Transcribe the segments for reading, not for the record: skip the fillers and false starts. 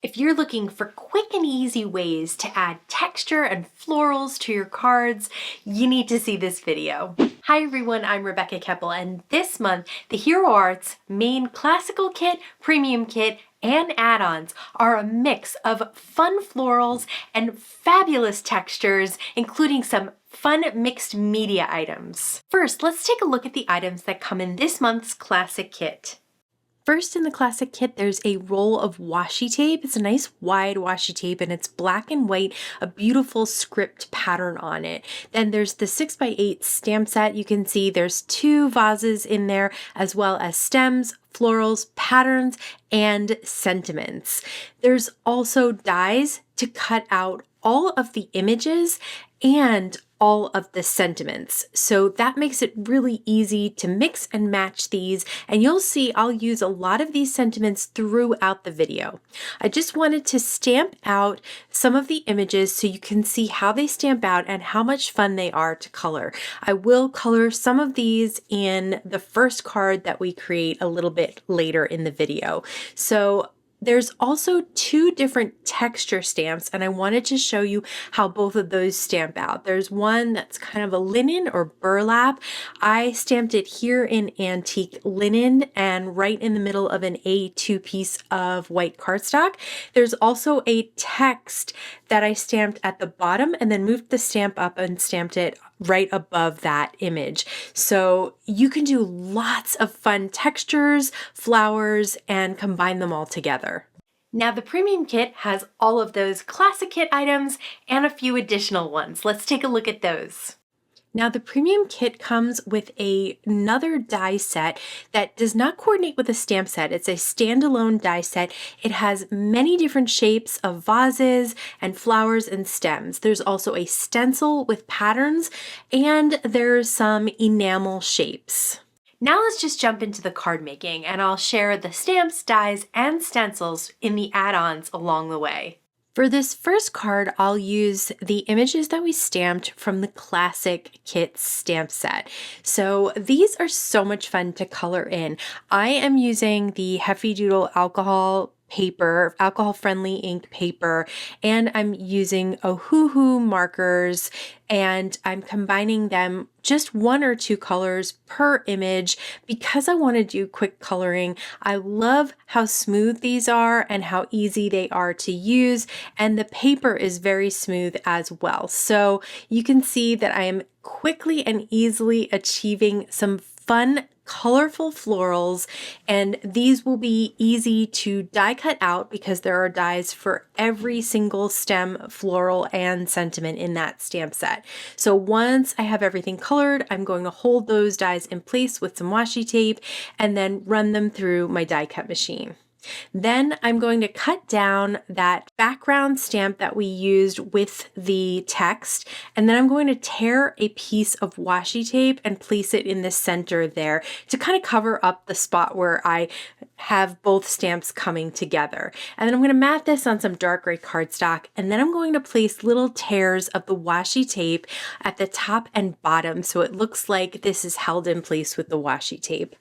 If you're looking for quick and easy ways to add texture and florals to your cards, you need to see this video. Hi everyone, I'm Rebecca Keppel, and this month the Hero Arts main classical kit, premium kit, and add-ons are a mix of fun florals and fabulous textures, including some fun mixed media items. First, let's take a look at the items that come in this month's classic kit. First in the classic kit, there's a roll of washi tape. It's a nice wide washi tape and it's black and white, a beautiful script pattern on it. Then there's the 6x8 stamp set. You can see there's 2 vases in there, as well as stems, florals, patterns, and sentiments. There's also dies to cut out all of the images and all of the sentiments. So that makes it really easy to mix and match these, and you'll see I'll use a lot of these sentiments throughout the video. I just wanted to stamp out some of the images so you can see how they stamp out and how much fun they are to color. I will color some of these in the first card that we create a little bit later in the video. So there's also 2 different texture stamps, and I wanted to show you how both of those stamp out. There's one that's kind of a linen or burlap. I stamped it here in antique linen and right in the middle of an A2 piece of white cardstock. There's also a text that I stamped at the bottom and then moved the stamp up and stamped it right above that image. So you can do lots of fun textures, flowers, and combine them all together. Now the premium kit has all of those classic kit items and a few additional ones. Let's take a look at those. Now the premium kit comes with another die set that does not coordinate with a stamp set. It's a standalone die set. It has many different shapes of vases and flowers and stems. There's also a stencil with patterns, and there's some enamel shapes. Now let's just jump into the card making, and I'll share the stamps, dies, and stencils in the add-ons along the way. For this first card, I'll use the images that we stamped from the classic kit stamp set. So these are so much fun to color in. I am using the Heavy Doodle alcohol paper, alcohol-friendly ink paper, and I'm using Ohuhu markers, and I'm combining them just 1 or 2 colors per image because I want to do quick coloring. I love how smooth these are and how easy they are to use, and the paper is very smooth as well. So you can see that I am quickly and easily achieving some fun colorful florals, and these will be easy to die cut out because there are dies for every single stem, floral, and sentiment in that stamp set. So once I have everything colored, I'm going to hold those dies in place with some washi tape and then run them through my die cut machine. Then I'm going to cut down that background stamp that we used with the text, and then I'm going to tear a piece of washi tape and place it in the center there to kind of cover up the spot where I have both stamps coming together. And then I'm going to mat this on some dark gray cardstock, and then I'm going to place little tears of the washi tape at the top and bottom so it looks like this is held in place with the washi tape.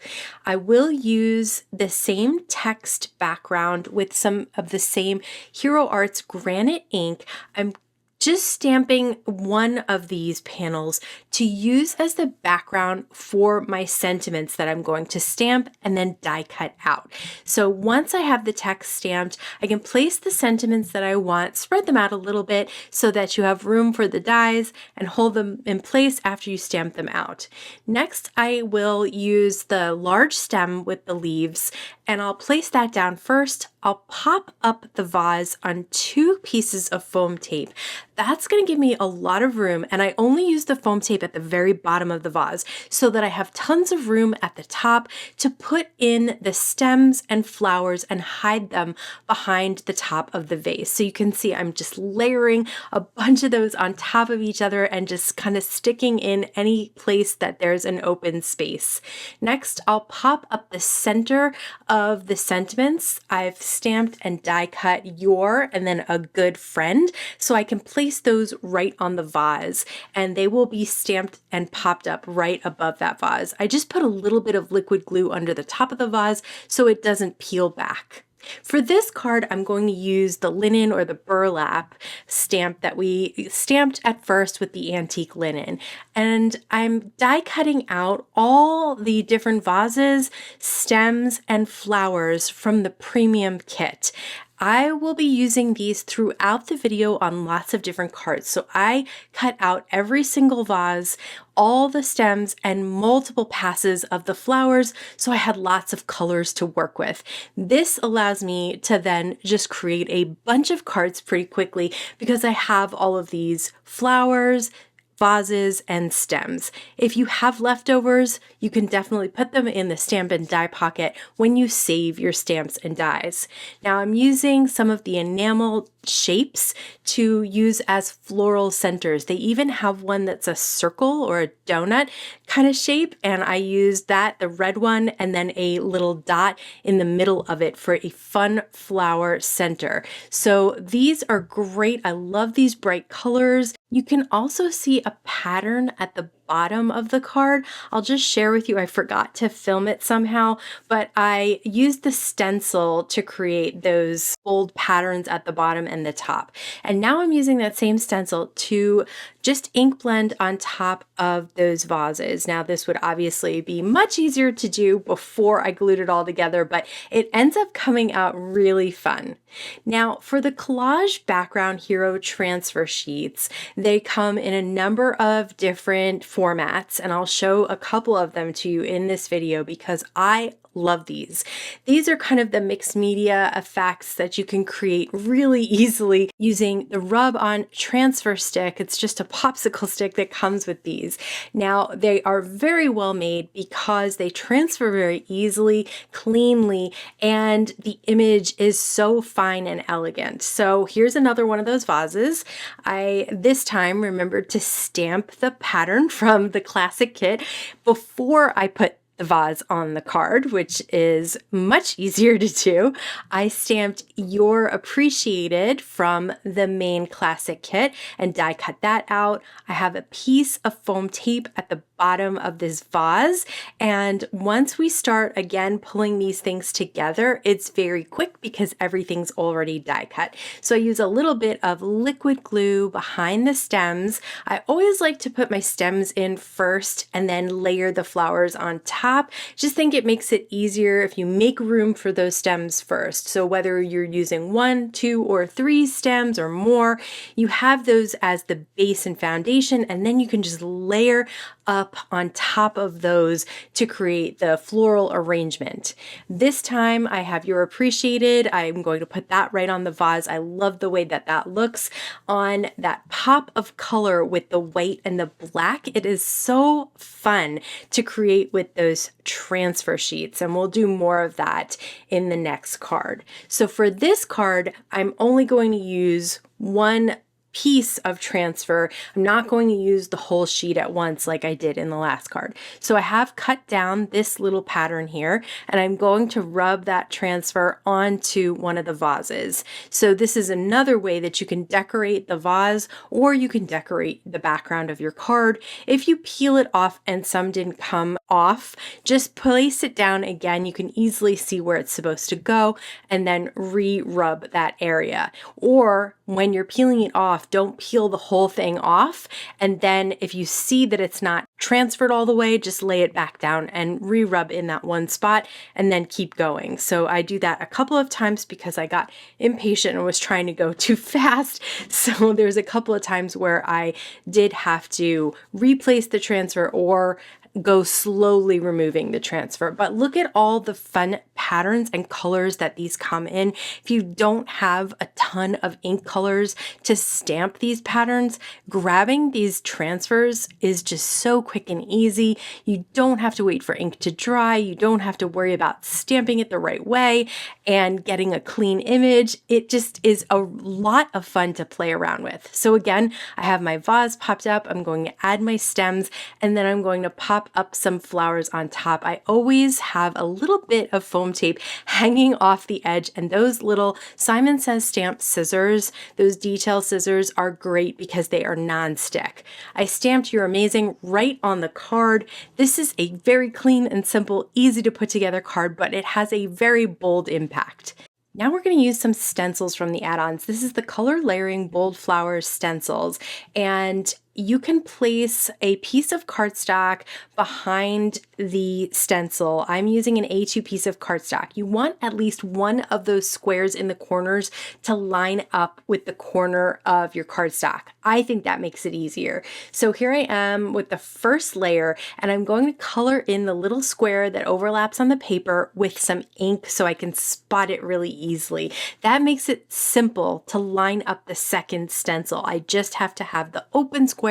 I will use the same text background with some of the same Hero Arts granite ink. I'm just stamping one of these panels to use as the background for my sentiments that I'm going to stamp and then die cut out. So once I have the text stamped, I can place the sentiments that I want, spread them out a little bit so that you have room for the dies, and hold them in place after you stamp them out. Next, I will use the large stem with the leaves, and I'll place that down first. I'll pop up the vase on 2 pieces of foam tape. That's going to give me a lot of room, and I only use the foam tape at the very bottom of the vase so that I have tons of room at the top to put in the stems and flowers and hide them behind the top of the vase. So you can see I'm just layering a bunch of those on top of each other and just kind of sticking in any place that there's an open space. Next, I'll pop up the center of the sentiments. I've stamped and die cut your and then a good friend, so I can place those right on the vase, and they will be stamped and popped up right above that vase. I just put a little bit of liquid glue under the top of the vase so it doesn't peel back. For this card, I'm going to use the linen or the burlap stamp that we stamped at first with the antique linen. And I'm die cutting out all the different vases, stems, and flowers from the premium kit. I will be using these throughout the video on lots of different cards. So I cut out every single vase, all the stems, and multiple passes of the flowers, so I had lots of colors to work with. This allows me to then just create a bunch of cards pretty quickly because I have all of these flowers, vases, and stems. If you have leftovers, you can definitely put them in the stamp and die pocket when you save your stamps and dies. Now I'm using some of the enamel shapes to use as floral centers. They even have one that's a circle or a donut kind of shape, and I used that, the red one, and then a little dot in the middle of it for a fun flower center. So these are great. I love these bright colors. You can also see a pattern at the bottom of the card. I'll just share with you, I forgot to film it somehow, but I used the stencil to create those bold patterns at the bottom and the top. And now I'm using that same stencil to just ink blend on top of those vases. Now this would obviously be much easier to do before I glued it all together, but it ends up coming out really fun. Now for the Collage Background Hero transfer sheets, they come in a number of different formats, and I'll show a couple of them to you in this video because I love these. These are kind of the mixed media effects that you can create really easily using the rub-on transfer stick. It's just a popsicle stick that comes with these. Now, they are very well made because they transfer very easily, cleanly, and the image is so fine and elegant. So here's another one of those vases. I this time remembered to stamp the pattern from the classic kit before I put the vase on the card, which is much easier to do. I stamped "You're Appreciated" from the main classic kit and die cut that out. I have a piece of foam tape at the bottom of this vase, and once we start again pulling these things together, it's very quick because everything's already die cut. So I use a little bit of liquid glue behind the stems. I always like to put my stems in first and then layer the flowers on top. Just think it makes it easier if you make room for those stems first. So whether you're using 1, 2, or 3 stems or more, you have those as the base and foundation, and then you can just layer up on top of those to create the floral arrangement. This time I have "You're Appreciated." I'm going to put that right on the vase. I love the way that that looks on that pop of color with the white and the black. It is so fun to create with those transfer sheets, and we'll do more of that in the next card. So for this card, I'm only going to use one piece of transfer. I'm not going to use the whole sheet at once like I did in the last card. So I have cut down this little pattern here, and I'm going to rub that transfer onto one of the vases. So this is another way that you can decorate the vase, or you can decorate the background of your card. If you peel it off and some didn't come off, just place it down again. You can easily see where it's supposed to go and then re-rub that area. Or when you're peeling it off, don't peel the whole thing off. And then if you see that it's not transferred all the way, just lay it back down and re-rub in that one spot and then keep going. So I do that a couple of times because I got impatient and was trying to go too fast. So there's a couple of times where I did have to replace the transfer or go slowly removing the transfer. But look at all the fun patterns and colors that these come in. If you don't have a ton of ink colors to stamp these patterns, grabbing these transfers is just so quick and easy. You don't have to wait for ink to dry. You don't have to worry about stamping it the right way and getting a clean image. It just is a lot of fun to play around with. So again, I have my vase popped up. I'm going to add my stems, and then I'm going to pop up some flowers on top. I always have a little bit of foam tape hanging off the edge, and those little Simon Says stamp scissors, those detail scissors, are great because they are non-stick. I stamped "You're Amazing" right on the card. This is a very clean and simple, easy to put together card, but it has a very bold impact. Now we're going to use some stencils from the add-ons. This is the Color Layering Bold Flowers stencils, and you can place a piece of cardstock behind the stencil. I'm using an A2 piece of cardstock. You want at least one of those squares in the corners to line up with the corner of your cardstock. I think that makes it easier. So here I am with the first layer, and I'm going to color in the little square that overlaps on the paper with some ink so I can spot it really easily. That makes it simple to line up the second stencil. I just have to have the open square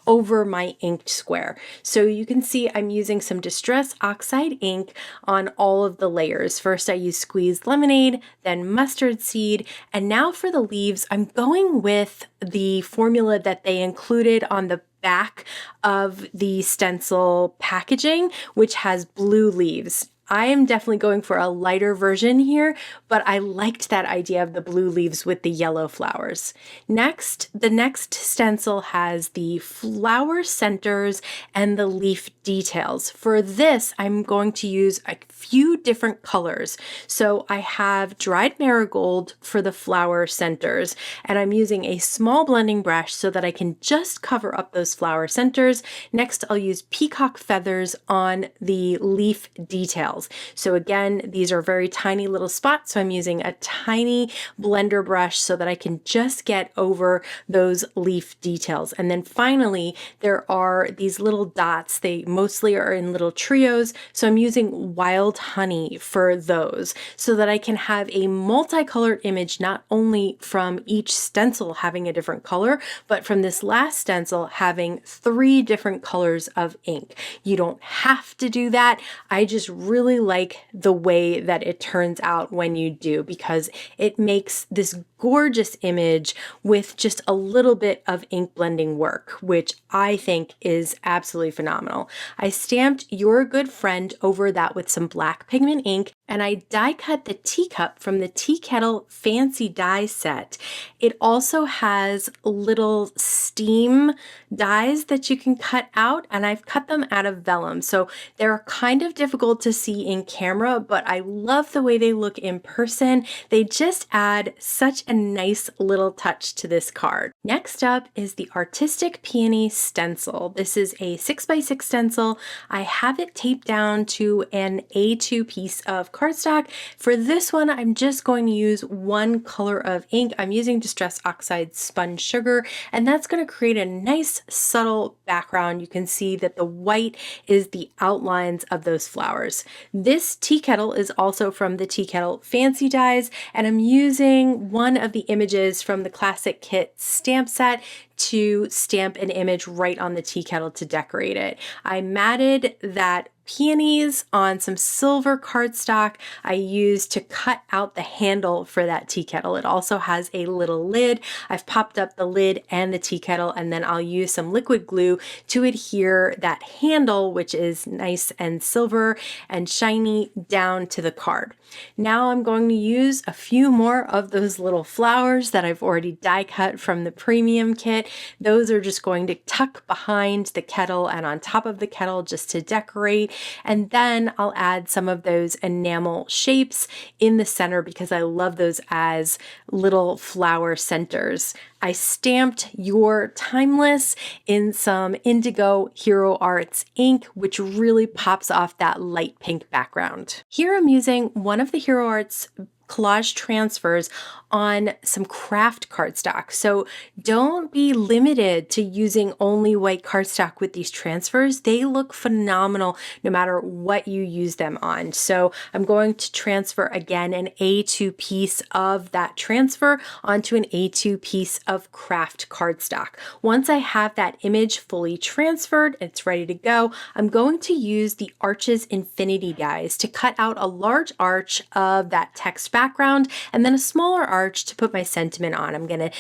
over my inked square. So you can see I'm using some Distress Oxide ink on all of the layers. First I use Squeezed Lemonade, then Mustard Seed, and now for the leaves, I'm going with the formula that they included on the back of the stencil packaging, which has blue leaves. I am definitely going for a lighter version here, but I liked that idea of the blue leaves with the yellow flowers. Next, the next stencil has the flower centers and the leaf details. For this, I'm going to use a few different colors. So I have dried marigold for the flower centers, and I'm using a small blending brush so that I can just cover up those flower centers. Next, I'll use peacock feathers on the leaf details. So again, these are very tiny little spots, so I'm using a tiny blender brush so that I can just get over those leaf details. And then finally, there are these little dots. They mostly are in little trios, so I'm using wild honey for those so that I can have a multicolored image, not only from each stencil having a different color, but from this last stencil having 3 different colors of ink. You don't have to do that. I just really like the way that it turns out when you do, because it makes this gorgeous image with just a little bit of ink blending work, which I think is absolutely phenomenal. I stamped You're a Good Friend over that with some black pigment ink, and I die cut the teacup from the Tea Kettle Fancy Die set. It also has little steam dies that you can cut out, and I've cut them out of vellum. So they're kind of difficult to see in camera, but I love the way they look in person. They just add such a nice little touch to this card. Next up is the Artistic Peony stencil. This is a 6x6 stencil. I have it taped down to an A2 piece of cardstock. For this one, I'm just going to use one color of ink. I'm using Distress Oxide Spun Sugar, and that's going to create a nice subtle background. You can see that the white is the outlines of those flowers. This tea kettle is also from the Tea Kettle Fancy Dies, and I'm using one of the images from the Classic Kit stamp set to stamp an image right on the tea kettle to decorate it. I matted that peonies on some silver cardstock I used to cut out the handle for that tea kettle. It also has a little lid. I've popped up the lid and the tea kettle, and then I'll use some liquid glue to adhere that handle, which is nice and silver and shiny, down to the card. Now I'm going to use a few more of those little flowers that I've already die cut from the premium kit. Those are just going to tuck behind the kettle and on top of the kettle just to decorate. And then I'll add some of those enamel shapes in the center because I love those as little flower centers. I stamped Your Timeless in some Indigo Hero Arts ink, which really pops off that light pink background. Here I'm using one of the Hero Arts collage transfers on some craft cardstock. So don't be limited to using only white cardstock with these transfers. They look phenomenal no matter what you use them on. So I'm going to transfer again an A2 piece of that transfer onto an A2 piece of craft cardstock. Once I have that image fully transferred, it's ready to go, I'm going to use the Arches Infinity dies to cut out a large arch of that text background and then a smaller arch to put my sentiment on. I'm going to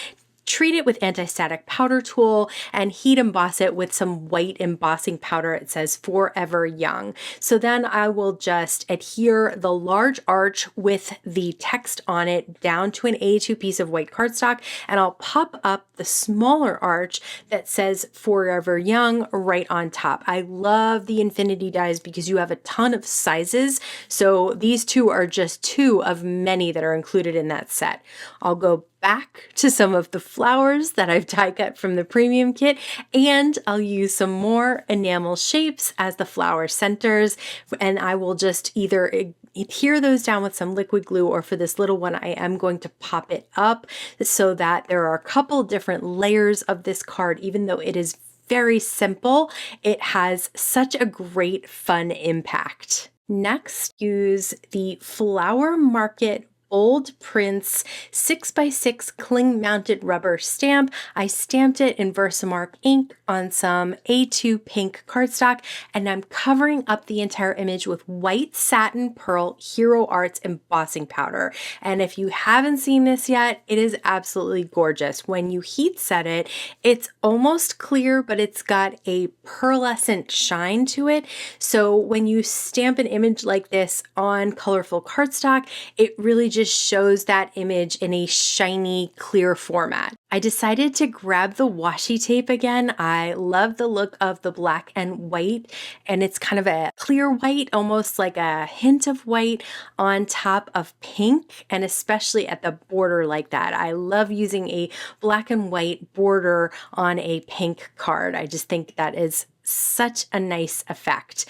treat it with anti-static powder tool and heat emboss it with some white embossing powder. It says Forever Young. So then I will just adhere the large arch with the text on it down to an A2 piece of white cardstock, and I'll pop up the smaller arch that says Forever Young right on top. I love the infinity dies because you have a ton of sizes. So these two are just two of many that are included in that set. I'll go back to some of the flowers that I've die cut from the premium kit, and I'll use some more enamel shapes as the flower centers, and I will just either adhere those down with some liquid glue, or for this little one I am going to pop it up so that there are a couple different layers of this card. Even though it is very simple, it has such a great fun impact. Next, use the Flower Market Bold Prints 6x6 cling mounted rubber stamp. I stamped it in Versamark ink on some A2 pink cardstock, and I'm covering up the entire image with white satin pearl Hero Arts embossing powder. And if you haven't seen this yet, it is absolutely gorgeous. When you heat set it, it's almost clear, but it's got a pearlescent shine to it. So when you stamp an image like this on colorful cardstock, it really just shows that image in a shiny, clear format. I decided to grab the washi tape again. I love the look of the black and white, and it's kind of a clear white, almost like a hint of white on top of pink, and especially at the border like that. I love using a black and white border on a pink card. I just think that is such a nice effect.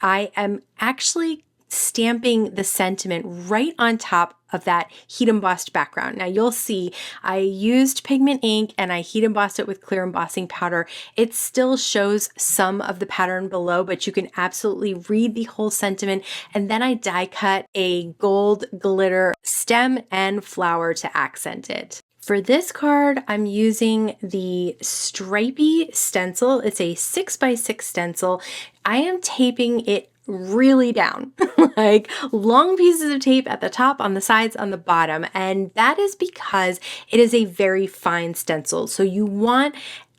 I am actually stamping the sentiment right on top of that heat embossed background. Now you'll see I used pigment ink and I heat embossed it with clear embossing powder. It still shows some of the pattern below, but you can absolutely read the whole sentiment. And then I die cut a gold glitter stem and flower to accent it. For this card, I'm using the Stripy Stencil. It's a 6x6 stencil. I am taping it really down, like long pieces of tape at the top, on the sides, on the bottom. And that is because it is a very fine stencil. So you want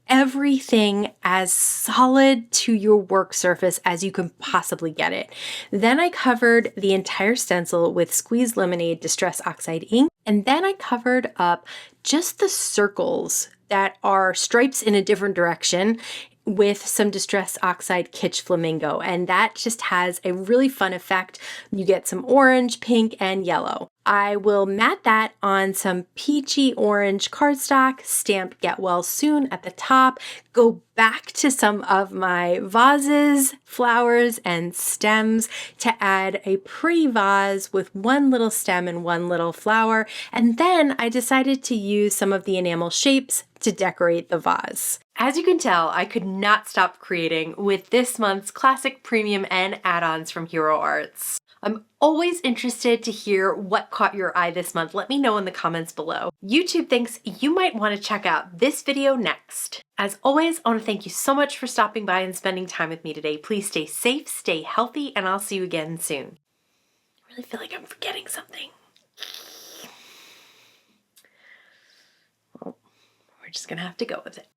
everything as solid to your work surface as you can possibly get it. Then I covered the entire stencil with Squeeze Lemonade Distress Oxide ink, and then I covered up just the circles that are stripes in a different direction with some Distress Oxide Kitsch Flamingo, and that just has a really fun effect. You get some orange, pink, and yellow. I will mat that on some peachy orange cardstock, stamp Get Well Soon at the top, go back to some of my vases, flowers, and stems to add a pretty vase with one little stem and one little flower, and then I decided to use some of the enamel shapes to decorate the vase. As you can tell, I could not stop creating with this month's classic, premium, and add-ons from Hero Arts. I'm always interested to hear what caught your eye this month. Let me know in the comments below. YouTube thinks you might want to check out this video next. As always, I want to thank you so much for stopping by and spending time with me today. Please stay safe, stay healthy, and I'll see you again soon. I really feel like I'm forgetting something. Well, we're just gonna have to go with it.